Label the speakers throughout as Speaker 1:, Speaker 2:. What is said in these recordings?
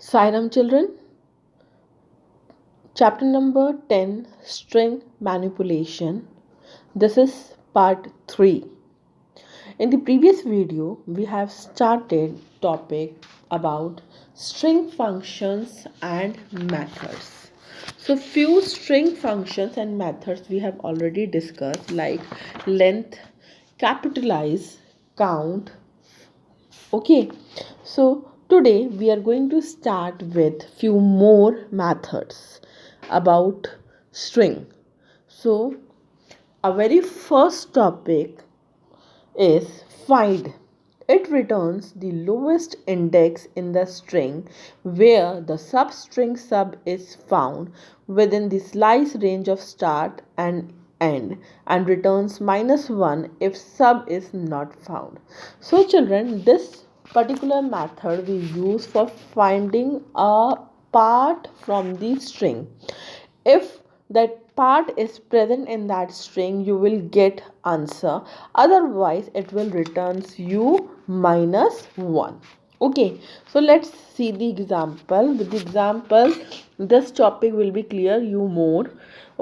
Speaker 1: Sairam children, chapter number 10, string manipulation. This is part 3. In the previous video, we have started topic about string functions and methods. So few string functions and methods we have already discussed, like length, capitalize, count. Okay, so today we are going to start with few more methods about string. So our very first topic is find. It returns the lowest index in the string where the substring sub is found within the slice range of start and end, and returns -1 if sub is not found. So children, this particular method we use for finding a part from the string. If that part is present in that string, you will get answer, otherwise it will returns you -1. Okay, so let's see the example. With the example, this topic will be clear you more.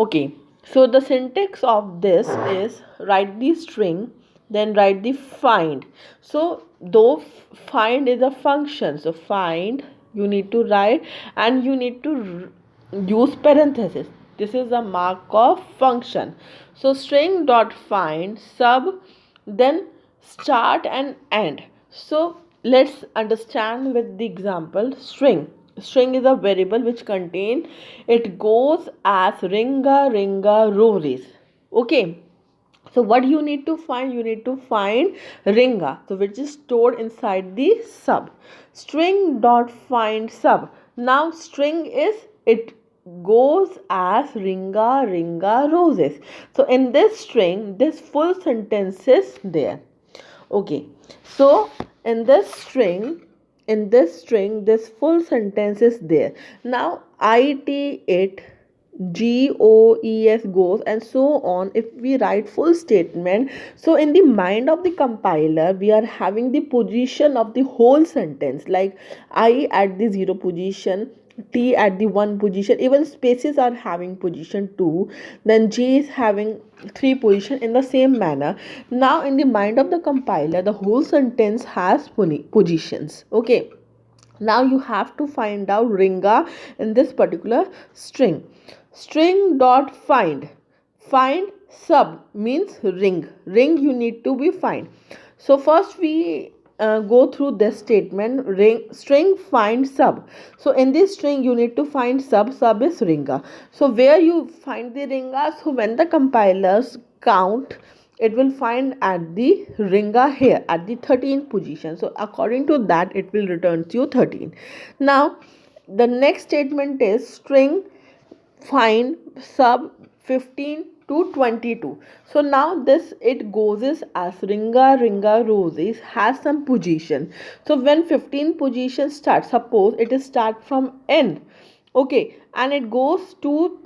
Speaker 1: Okay, so the syntax of this is write the string, then write the find. So though find is a function, so find you need to write, and you need to use parenthesis. This is a mark of function. So string dot find sub, then start and end. So let's understand with the example. String is a variable which contain, it goes as ringa ringa roses. Okay, so what you need to find, you need to find ringa, so which is stored inside the sub. String dot find sub. Now string is, it goes as ringa ringa roses. So in this string, this full sentence is there. Okay, so in this string this full sentence is there. Now it goes and so on. If we write full statement, so in the mind of the compiler we are having the position of the whole sentence, like I at the 0 position, T at the 1 position, even spaces are having position 2, then J is having 3 position, in the same manner. Now in the mind of the compiler, the whole sentence has positions. Okay, now you have to find out ringa in this particular string. String dot find sub means ring you need to be find. So first we go through this statement, string find sub. So in this string you need to find sub is ringa. So where you find the ringa, so when the compilers count, it will find at the ringa here at the 13th position. So according to that, it will return to you 13. Now the next statement is string find sub 15 to 22. So now this, it goes as ringa roses, has some position. So when 15 position starts, suppose it is start from n, okay, and it goes to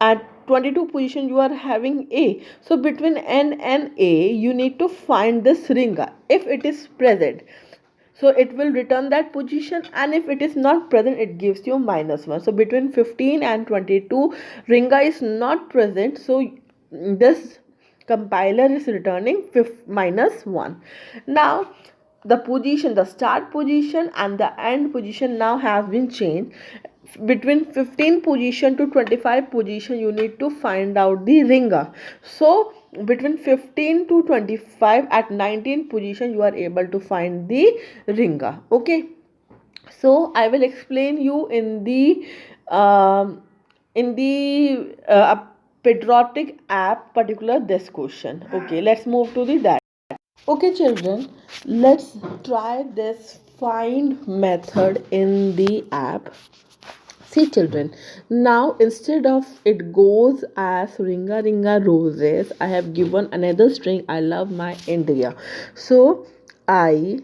Speaker 1: at 22 position you are having a. So between n and a you need to find this ringa. If it is present, so it will return that position, and if it is not present, it gives you -1. So between 15 and 22 ringa is not present, so this compiler is returning -1. Now the position, the start position and the end position now has been changed. Between 15 position to 25 position you need to find out the ringa. So between 15 to 25 at 19 position you are able to find the ringa. Okay, so I will explain you in the patriotic app particular this question. Okay, let's move to the that. Okay children, let's try this find method in the app. See children, now instead of it goes as ringa ringa roses, I have given another string, I love my India. So I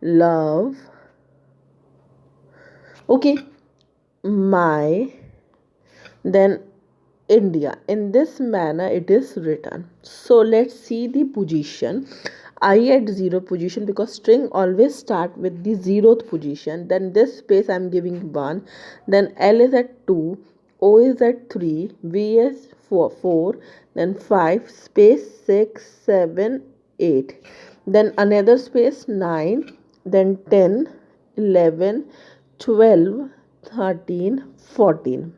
Speaker 1: love, okay, my, then India. In this manner it is written. So let's see the position. I at 0 position, because string always start with the 0th position. Then this space I'm giving 1. Then L is at 2, O is at 3, V is 4, then 5, space 6, 7, 8. Then another space 9, then 10, 11, 12, 13, 14.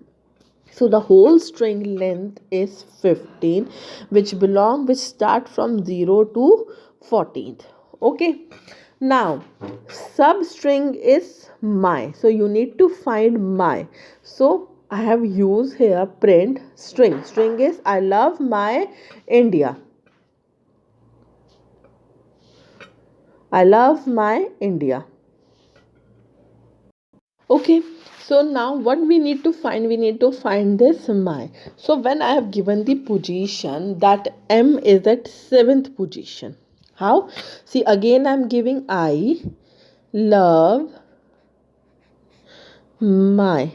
Speaker 1: So the whole string length is 15, which start from 0 to 14th. Okay, now substring is my, so you need to find my. So I have used here print string is I love my India. I love my India. Okay, so now what we need to find? We need to find this my. So when I have given the position that M is at 7th position, how? See, again I'm giving I love my.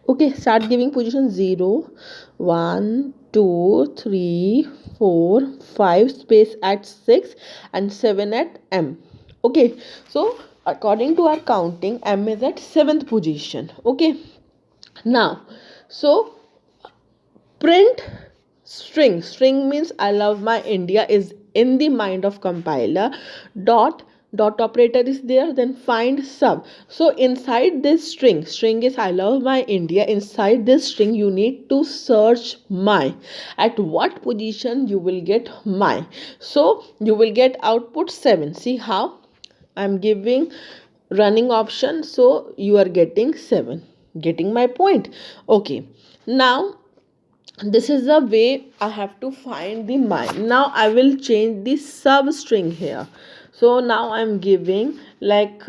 Speaker 1: Okay, start giving position 0, 1, 2, 3, 4, 5, space at 6 and 7 at M. Okay, so according to our counting, M is at 7th position. Okay, now so print string means I love my India is in the mind of compiler. Dot operator is there, then find sub. So inside this string is I love my India. Inside this string you need to search my. At what position you will get my? So you will get output 7. See how I'm giving running option, so you are getting 7. Getting my point? Okay, now this is the way I have to find the my. Now I will change the substring here. So now I'm giving like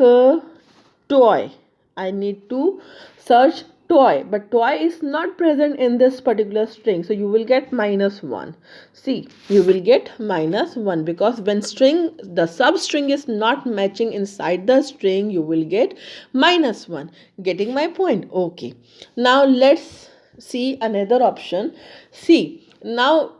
Speaker 1: toy. I need to search toy, but toy is not present in this particular string, so you will get -1. See, you will get -1 because when the substring is not matching inside the string, you will get -1. Getting my point? Okay, now let's see another option. See, now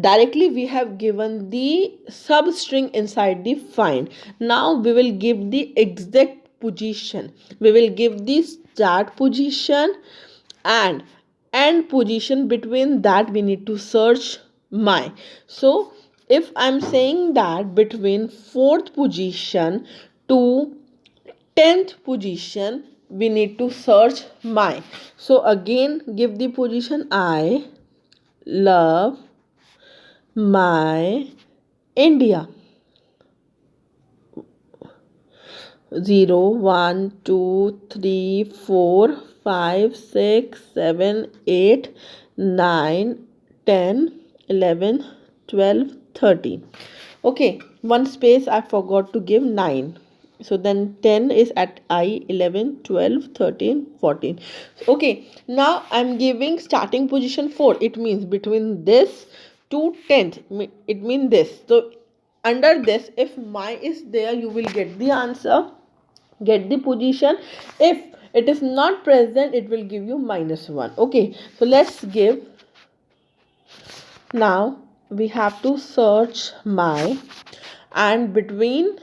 Speaker 1: directly we have given the substring inside the find. Now we will give the exact position. We will give the start position and end position. Between that we need to search my. So if I'm saying that between 4th position to 10th position we need to search my. So again give the position I love my India. 0, 1, 2, 3, 4, 5, 6, 7, 8, 9, 10, 11, 12, 13. Okay, one space I forgot to give 9. So then 10 is at I, 11, 12, 13, 14. Okay, now I'm giving starting position 4. It means between this to 10th. It means this. So under this, if my is there, you will get the answer, get the position. If it is not present, it will give you -1. Okay, so let's give. Now we have to search my, and between,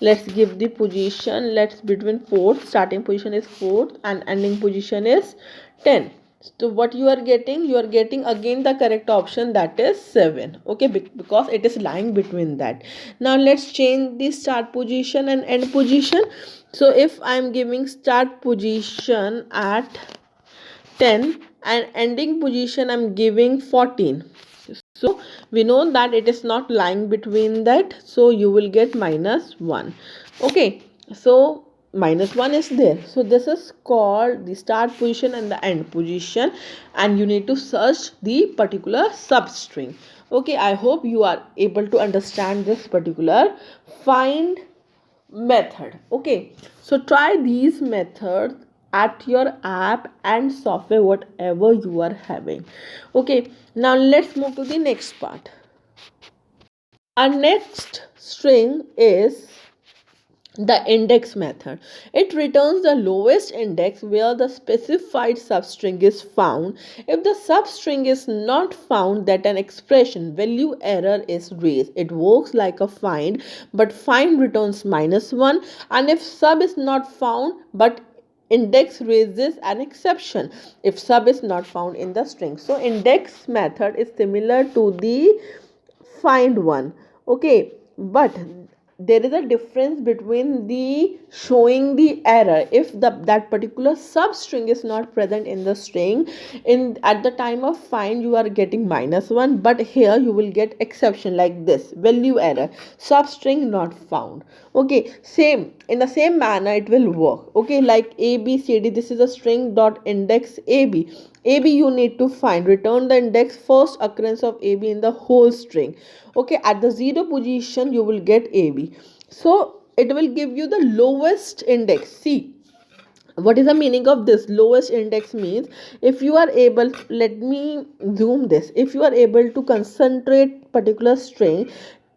Speaker 1: let's give the position. Let's between 4th, starting position is 4th and ending position is 10. So what you are getting? You are getting again the correct option, that is 7. Okay, because it is lying between that. Now let's change the start position and end position. So if I am giving start position at 10 and ending position I'm giving 14, so we know that it is not lying between that, so you will get -1. Okay, so -1 is there. So this is called the start position and the end position, and you need to search the particular substring. Okay, I hope you are able to understand this particular find method. Okay, so try these methods at your app and software whatever you are having. Okay, now let's move to the next part. Our next string is The index method, it returns the lowest index where the specified substring is found. If the substring is not found, that an expression value error is raised. It works like a find, but find returns -1, and if sub is not found but index raises an exception if sub is not found in the string. So index method is similar to the find one. Okay, but there is a difference between the showing the error if that particular substring is not present in the string. In at the time of find you are getting -1, but here you will get exception like this value error substring not found. Okay, same in the same manner it will work. Okay, like abcd, this is a string dot index ab you need to find, return the index first occurrence of ab in the whole string. Okay, at the 0 position you will get ab, so it will give you the lowest index. See, what is the meaning of this lowest index means, if you are able, let me zoom this, if you are able to concentrate particular string,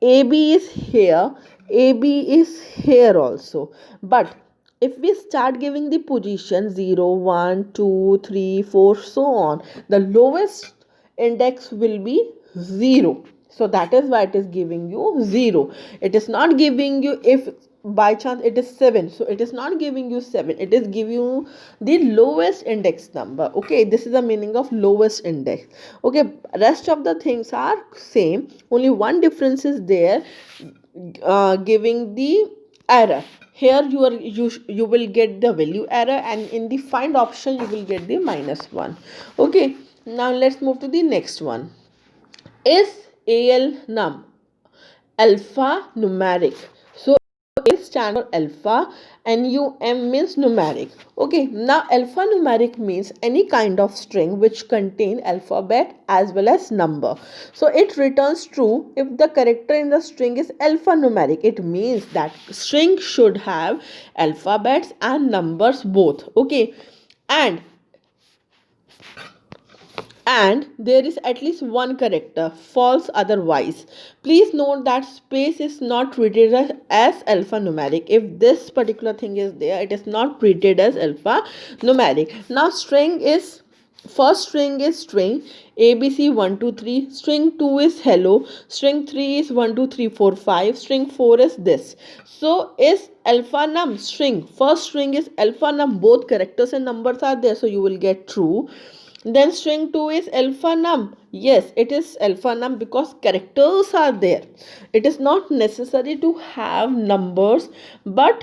Speaker 1: ab is here, ab is here also, but if we start giving the position 0 1 2 3 4 so on, the lowest index will be 0. So that is why it is giving you 0. It is not giving you, if by chance it is 7, so it is not giving you 7, it is giving you the lowest index number. Okay, this is the meaning of lowest index. Okay, rest of the things are same, only one difference is there, giving the error. Here you will get the value error, and in the find option you will get the -1. Okay, now let's move to the next one. Is al num alphanumeric? So A stands for alpha, num means numeric. Okay, now alphanumeric means any kind of string which contain alphabet as well as number. So it returns true if the character in the string is alphanumeric. It means that string should have alphabets and numbers both. Okay, and there is at least one character, false otherwise. Please note that space is not treated as alphanumeric. If this particular thing is there, it is not treated as alphanumeric. Now string is, first string is string abc 1 2 3, string 2 is hello, string 3 is 1 2 3 4 5, string 4 is this. So is alphanum string, first string is alphanum, both characters and numbers are there, so you will get true. Then string 2 is alphanum. Yes, it is alphanum because characters are there. It is not necessary to have numbers, but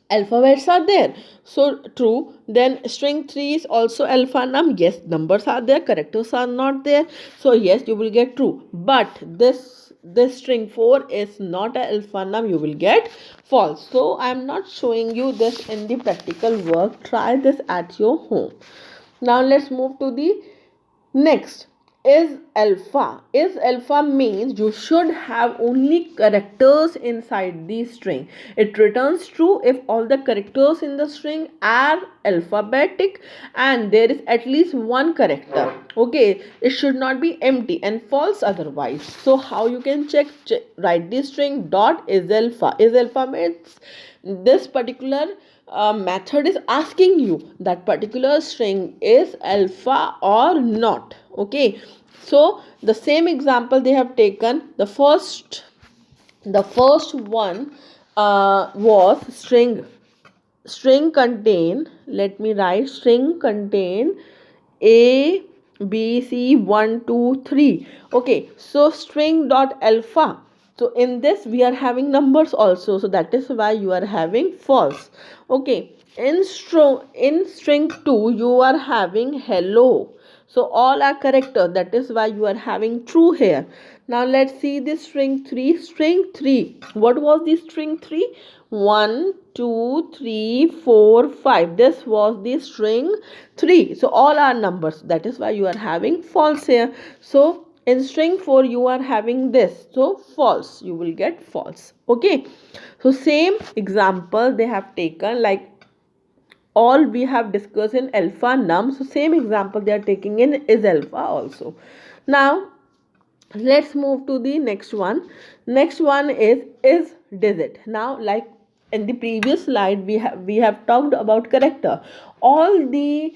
Speaker 1: alphabets are there. So true. Then string 3 is also alphanum. Yes, numbers are there, characters are not there. So yes, you will get true. But this string 4 is not an alphanum, you will get false. So I am not showing you this in the practical work. Try this at your home. Now let's move to the next. Is alpha means you should have only characters inside the string. It returns true if all the characters in the string are alphabetic and there is at least one character. Okay, it should not be empty, and false otherwise. So how you can check write this string dot is alpha means this particular method is asking you that particular string is alpha or not. Okay, so the same example they have taken, the first one was string contain, let me write, string contain a b c 1 2 3. Okay, so string dot alpha, so in this we are having numbers also, so that is why you are having false. Okay, in string 2 you are having hello, so all are character, that is why you are having true here. Now let's see this string 3. What was the string 3? 1 2 3 4 5, this was the string 3, so all are numbers, that is why you are having false here. So in string 4 you are having this, so false, you will get false. Okay, so same example they have taken, like all we have discussed in alpha num, so same example they are taking in is alpha also. Now let's move to the next one. Next one is digit. Now like in the previous slide we have talked about character. All the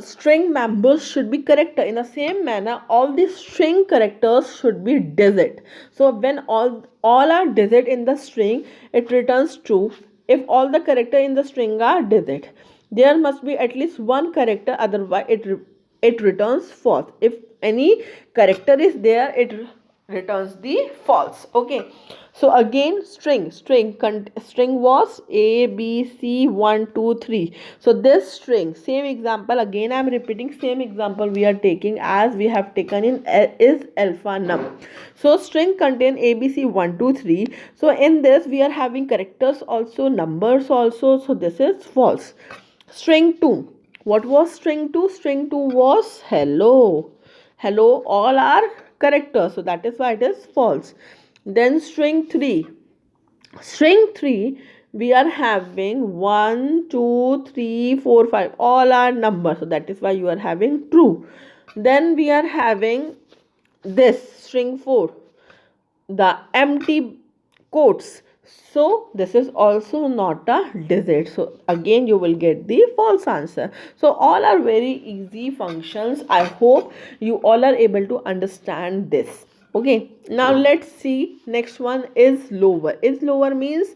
Speaker 1: string members should be character. In the same manner, all the string characters should be digit. So when all are digit in the string, it returns true. If all the character in the string are digit, there must be at least one character, otherwise it returns false. If any character is there, it returns the false. Okay, so again, string was a b c 1 2 3. So this string, same example, again I am repeating, same example we are taking as we have taken in is alpha num. So string contain abc 1 2 3. So in this we are having characters also, numbers also, so this is false. String 2, what was string 2? String 2 was hello. Hello, all are characters, so that is why it is false. Then string 3, we are having 1 2 3 4 5, all are numbers, so that is why you are having true. Then we are having this string 4, the empty quotes, so this is also not a digit, so again you will get the false answer. So all are very easy functions. I hope you all are able to understand this. Okay, now let's see, next one is lower. Is lower means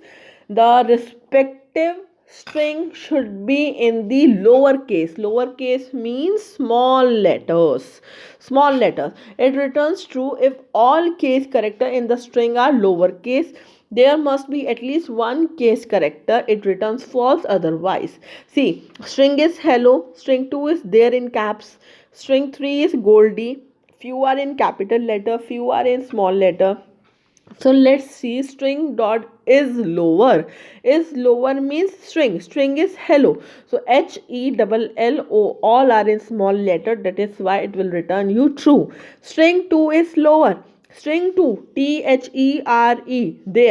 Speaker 1: the respective string should be in the lower case. Lower case means small letters. Small letters. It returns true if all case character in the string are lowercase. There must be at least one case character. It returns false otherwise. See, string is hello. String 2 is there in caps. String 3 is Goldie. Few are in capital letter. Few are in small letter. So let's see, string dot is lower. Is lower means string is hello, so HELLO, all are in small letter, that is why it will return you true. String 2 is lower. String 2, THERE,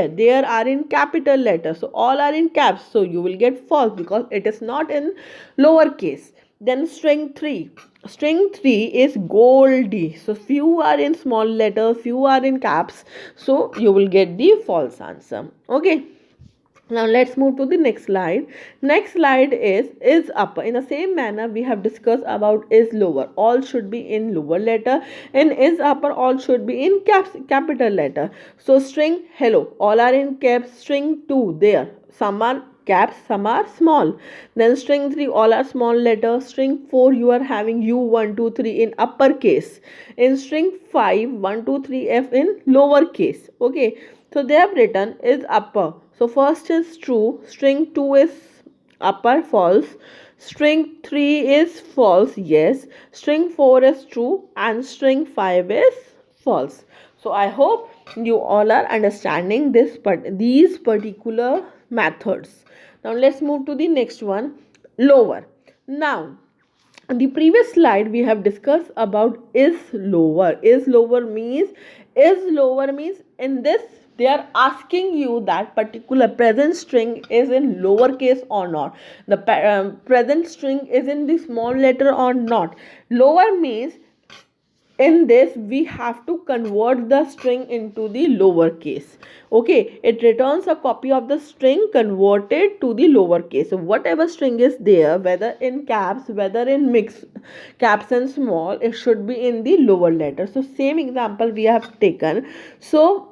Speaker 1: there are in capital letter, so all are in caps, so you will get false because it is not in lower case. Then string 3. String 3 is Goldie. So few are in small letters, few are in caps. So you will get the false answer. Okay. Now let's move to the next slide. Next slide is upper. In the same manner we have discussed about is lower. All should be in lower letter. In is upper, all should be in capital letter. So string hello, all are in caps. String 2, there, some are caps, some are small. Then string 3, all are small letters. String 4, you are having u 1 2 3 in uppercase. In string 5, 1 2 3 f in lower case. Okay, so they have written is upper. So first is true, string 2 is upper, false. String 3 is false, yes. String 4 is true and string 5 is false. So I hope you all are understanding these particular methods. Now let's move to the next one, lower. Now in the previous slide we have discussed about is lower. Is lower means in this they are asking you that particular present string is in lowercase or not. The present string is in the small letter or not. Lower means in this we have to convert the string into the lower case. Okay, it returns a copy of the string converted to the lower case. So whatever string is there, whether in caps, whether in mix caps and small, it should be in the lower letter. So same example we have taken. So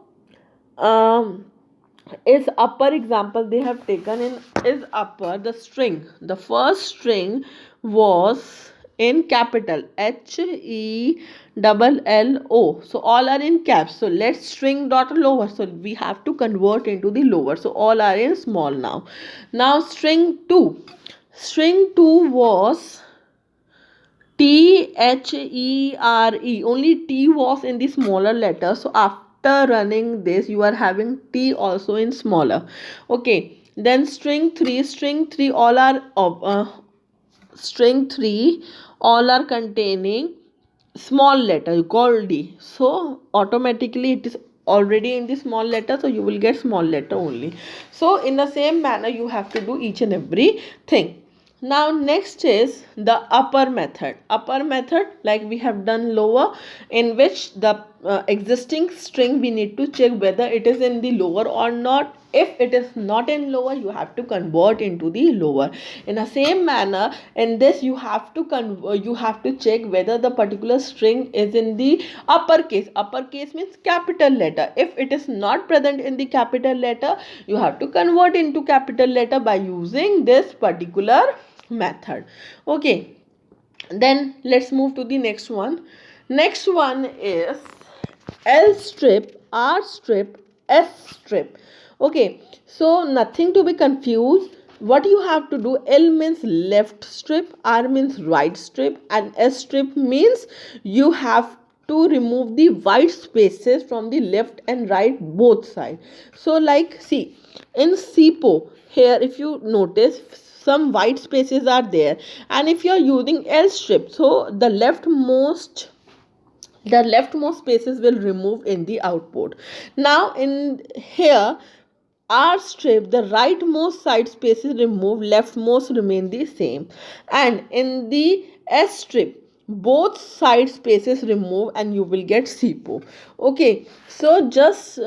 Speaker 1: is upper example they have taken. In is upper, the string, the first string was in capital HELLO, so all are in caps. So let's string dot lower, so we have to convert into the lower, so all are in small. Now string 2 was THERE, only T was in the smaller letter, so after running this you are having T also in smaller. Okay, then string 3 all are string 3 all are containing small letter Goldie, so automatically it is already in the small letter, so you will get small letter only. So in the same manner you have to do each and every thing. Now next is the upper method. Upper method, like we have done lower, in which the existing string, we need to check whether it is in the lower or not. If it is not in lower, you have to convert into the lower. In the same manner, in this you have to check whether the particular string is in the uppercase. Uppercase means capital letter. If it is not present in the capital letter, you have to convert into capital letter by using this particular method. Okay, then let's move to the next one. Next one is L strip, R strip, S strip. Okay, so nothing to be confused. What you have to do, L means left strip, R means right strip, and S strip means you have to remove the white spaces from the left and right both sides. So like see, in SIPO here, if you notice, some white spaces are there, and if you are using L strip, so the leftmost spaces will remove in the output. Now in here, R strip, the rightmost side spaces remove, leftmost remain the same. And in the S strip, both side spaces remove and you will get SIPO. Okay, so just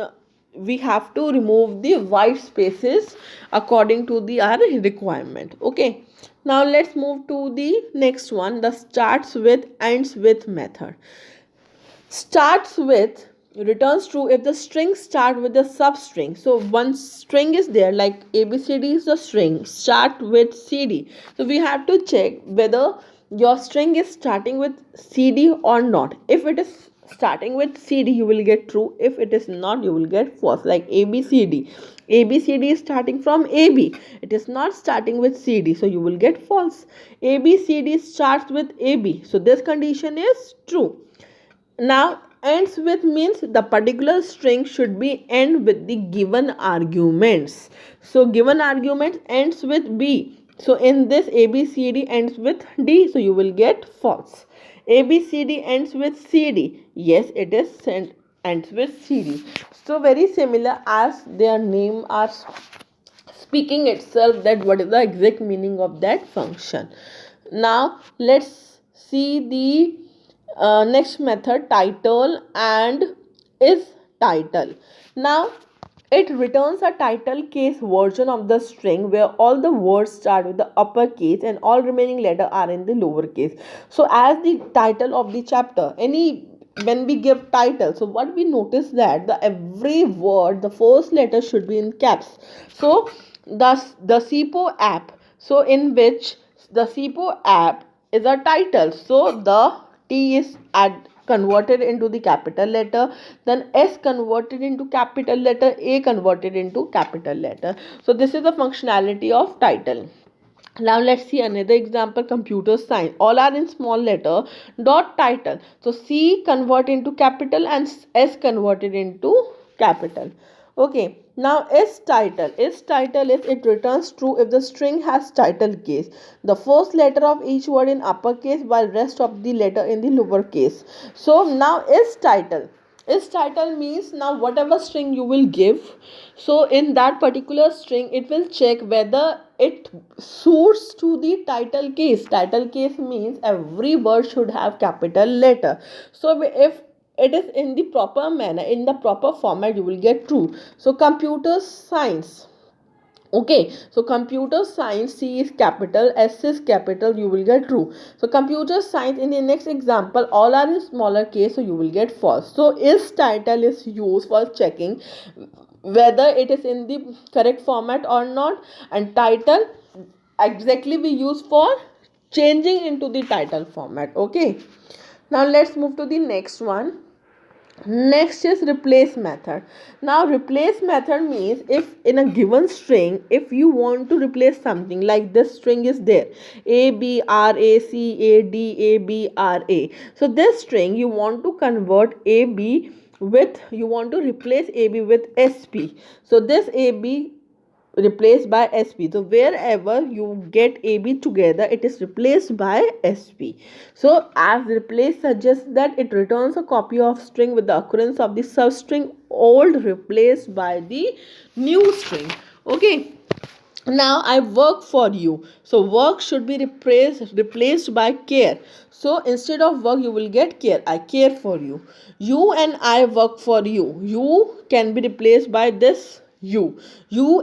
Speaker 1: we have to remove the white spaces according to the our requirement. Okay, now let's move to the next one, the starts with ends with method. Starts with returns true if the string start with the substring. So one string is there, like ABCD is the string, start with CD. So we have to check whether your string is starting with CD or not. If it is starting with CD, you will get true. If it is not, you will get false. Like ABCD, ABCD is starting from AB, it is not starting with CD, so you will get false. ABCD starts with AB, so this condition is true. Now ends with means the particular string should be end with the given arguments. So given argument ends with B. So in this ABCD ends with D, so you will get false. ABCD ends with CD. Yes, it is ends with CD. So very similar as their name are speaking itself, that what is the exact meaning of that function. Now let's see the next method, title and is title. Now it returns a title case version of the string where all the words start with the uppercase and all remaining letters are in the lowercase. So as the title of the chapter, when we give title, so what we notice that the every word, the first letter should be in caps. So the SIPO app, so in which the SIPO app is a title, so the T is converted into the capital letter, then S converted into capital letter, A converted into capital letter. So this is the functionality of title. Now let's see another example, computer science. All are in small letter, dot title. So C convert into capital and S converted into capital. Okay, now is title. Is title is it returns true if the string has title case. The first letter of each word in uppercase while rest of the letter in the lowercase. So now is title. Is title means now whatever string you will give, so in that particular string it will check whether it suits to the title case. Title case means every word should have capital letter. So if it is in the proper manner, in the proper format, you will get true. So computer science. Okay, so computer science, C is capital, S is capital, you will get true. So computer science, in the next example, all are in smaller case, so you will get false. So is title is used for checking whether it is in the correct format or not, and title exactly we use for changing into the title format. Okay, now let's move to the next one. Next is replace method. Now replace method means if in a given string, if you want to replace something, like this string is there, A B R A C A D A B R A. So this string you want to convert A B with, you want to replace A B with S P. So this A B replaced by SP. So wherever you get AB together, it is replaced by SP. So as replace suggests that it returns a copy of string with the occurrence of the substring old replaced by the new string. Okay. Now I work for you, so work should be replaced by care. So instead of work you will get care. I care for you. You and I work for you. You can be replaced by this you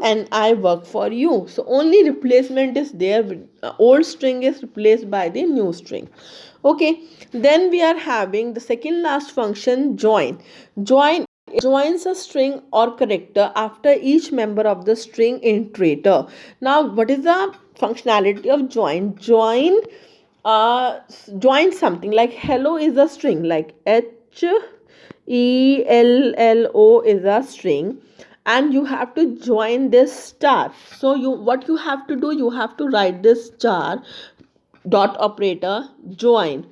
Speaker 1: and I work for you. So only replacement is there. Old string is replaced by the new string. Okay, then we are having the second last function, join. Joins a string or character after each member of the string iterator. Now, what is the functionality of join? Join something like hello is a string, like HELLO is a string, and you have to join this star. So what you have to do, you have to write this star dot operator join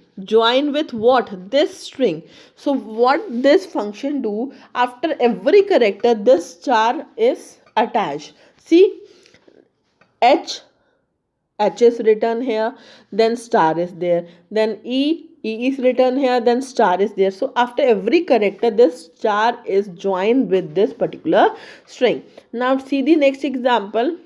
Speaker 1: with what, this string. So what this function do, after every character this star is attached. See, h h is written here, then star is there, then e is written here, then star is there. So after every character this star is joined with this particular string. Now see the next example.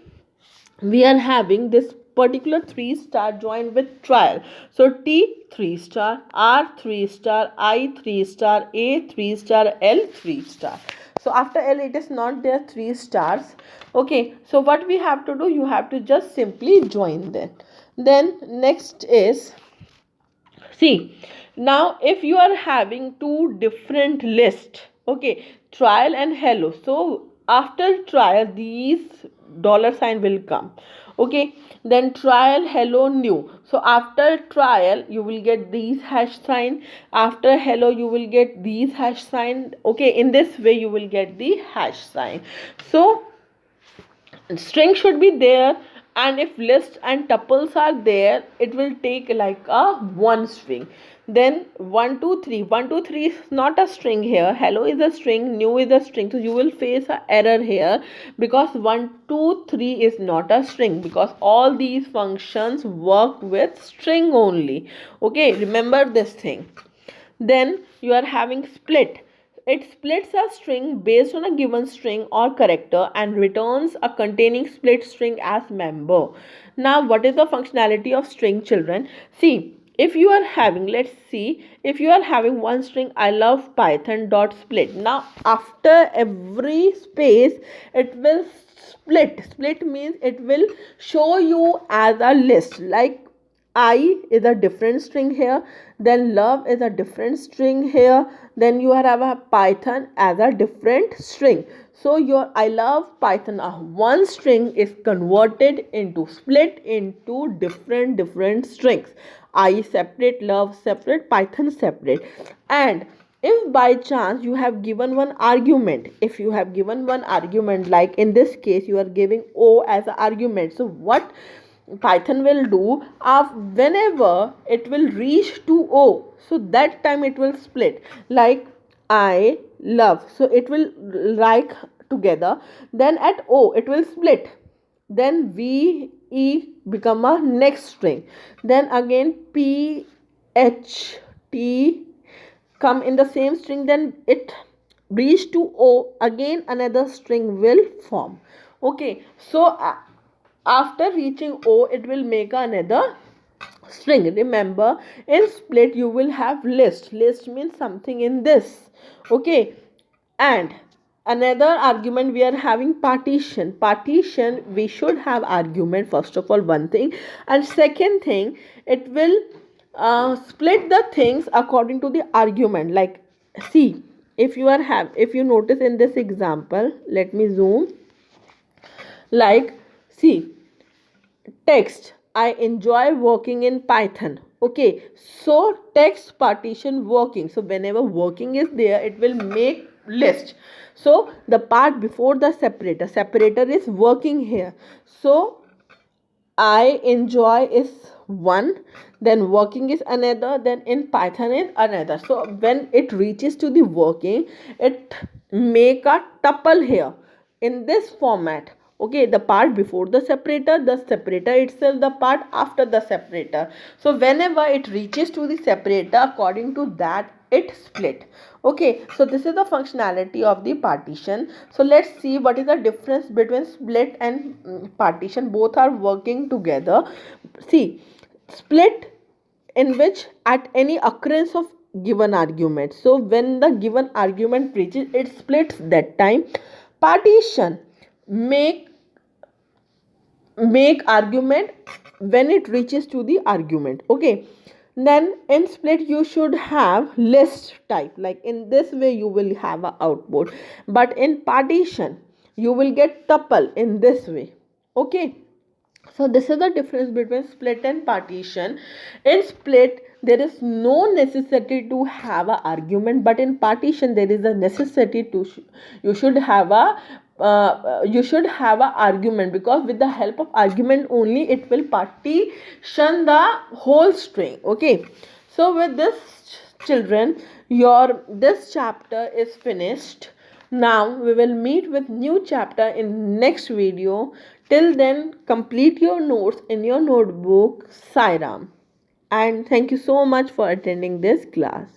Speaker 1: We are having this particular 3 star joined with trial. So T 3 star, R 3 star, I 3 star, A 3 star, L 3 star. So after L it is not there 3 stars. Okay, so what we have to do, you have to just simply join them. Then next is, see, now if you are having two different lists, okay, trial and hello. So after trial, these dollar sign will come. Okay, then trial, hello, new. So after trial, you will get these hash sign. After hello, you will get these hash sign. Okay, in this way, you will get the hash sign. So string should be there, and if list and tuples are there it will take like a one string. Then 1 2 3, 1 2 3 is not a string here, hello is a string, new is a string. So you will face an error here, because 1 2 3 is not a string, because all these functions work with string only. Okay, remember this thing. Then you are having split. It splits a string based on a given string or character and returns a containing split string as member. Now, what is the functionality of string, children? See, if you are having, let's see, if you are having one string, I love Python dot split. Now, after every space, it will split. Split means it will show you as a list, like I is a different string here, then love is a different string here, then you have a Python as a different string. So your I love Python one string is converted into split into different strings. I separate, love separate, Python separate. And if by chance you have given one argument, if you have given one argument, like in this case you are giving O as an argument, so what Python will do, whenever it will reach to O, so that time it will split, like I love, so it will like together, then at O it will split, then V E become a next string, then again P H T come in the same string, then it reach to O, again another string will form. Okay, so after reaching O it will make another string. Remember, in split you will have list means something in this. Okay, and another argument we are having partition. We should have argument, first of all, one thing, and second thing, it will split the things according to the argument. Like, see, if you notice in this example, let me zoom. Like, see, text, I enjoy working in Python. Okay, so text partition working. So whenever working is there, it will make list. So the part before the separator is working here. So I enjoy is one, then working is another, then in Python is another. So when it reaches to the working, it make a tuple here in this format. Okay, the part before the separator itself, the part after the separator. So whenever it reaches to the separator, according to that it split. Okay, so this is the functionality of the partition. So let's see what is the difference between split and partition. Both are working together. See, split in which at any occurrence of given argument, so when the given argument reaches, it splits that time. Partition make argument when it reaches to the argument. Okay, then in split you should have list type, like in this way you will have a output, but in partition you will get tuple in this way. Okay, so this is the difference between split and partition. In split there is no necessity to have a argument, but in partition there is a necessity to you should have a argument, because with the help of argument only it will partition the whole string. Okay, so with this, children, your this chapter is finished. Now we will meet with new chapter in next video. Till then, complete your notes in your notebook. Sairam. And thank you so much for attending this class.